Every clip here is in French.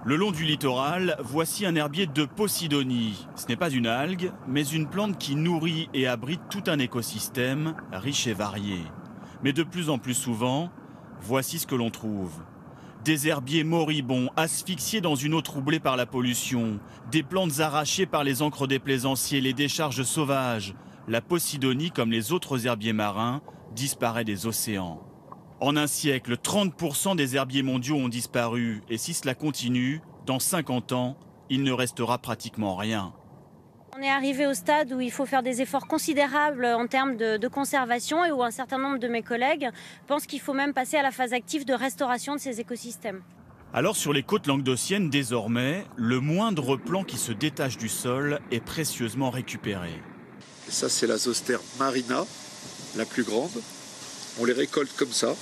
Le long du littoral, voici un herbier de Posidonie. Ce n'est pas une algue, mais une plante qui nourrit et abrite tout un écosystème riche et varié. Mais de plus en plus souvent, voici ce que l'on trouve. Des herbiers moribonds, asphyxiés dans une eau troublée par la pollution, des plantes arrachées par les ancres des plaisanciers, les décharges sauvages. La Posidonie, comme les autres herbiers marins, disparaît des océans. En un siècle, 30% des herbiers mondiaux ont disparu. Et si cela continue, dans 50 ans, il ne restera pratiquement rien. On est arrivé au stade où il faut faire des efforts considérables en termes de conservation et où un certain nombre de mes collègues pensent qu'il faut même passer à la phase active de restauration de ces écosystèmes. Alors sur les côtes languedociennes, désormais, le moindre plant qui se détache du sol est précieusement récupéré. Ça, c'est la Zoster marina, la plus grande. On les récolte comme ça,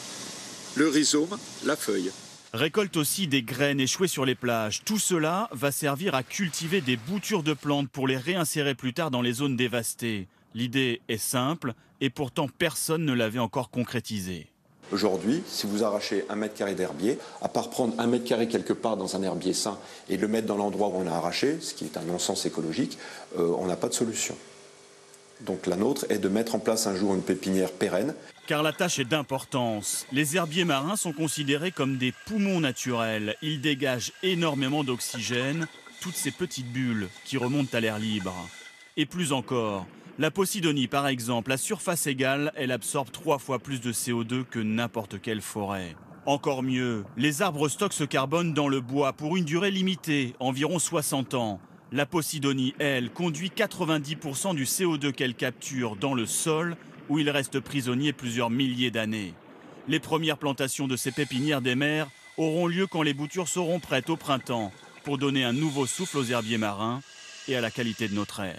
le rhizome, la feuille. Récolte aussi des graines échouées sur les plages. Tout cela va servir à cultiver des boutures de plantes pour les réinsérer plus tard dans les zones dévastées. L'idée est simple et pourtant personne ne l'avait encore concrétisée. Aujourd'hui, si vous arrachez 1 mètre carré d'herbier, à part prendre 1 mètre carré quelque part dans un herbier sain et le mettre dans l'endroit où on a arraché, ce qui est un non-sens écologique, on n'a pas de solution. Donc la nôtre est de mettre en place un jour une pépinière pérenne. Car la tâche est d'importance. Les herbiers marins sont considérés comme des poumons naturels. Ils dégagent énormément d'oxygène, toutes ces petites bulles qui remontent à l'air libre. Et plus encore, la Posidonie par exemple, à surface égale, elle absorbe 3 fois plus de CO2 que n'importe quelle forêt. Encore mieux, les arbres stockent ce carbone dans le bois pour une durée limitée, environ 60 ans. La Posidonie, elle, conduit 90% du CO2 qu'elle capture dans le sol, où il reste prisonnier plusieurs milliers d'années. Les premières plantations de ces pépinières des mers auront lieu quand les boutures seront prêtes au printemps, pour donner un nouveau souffle aux herbiers marins et à la qualité de notre air.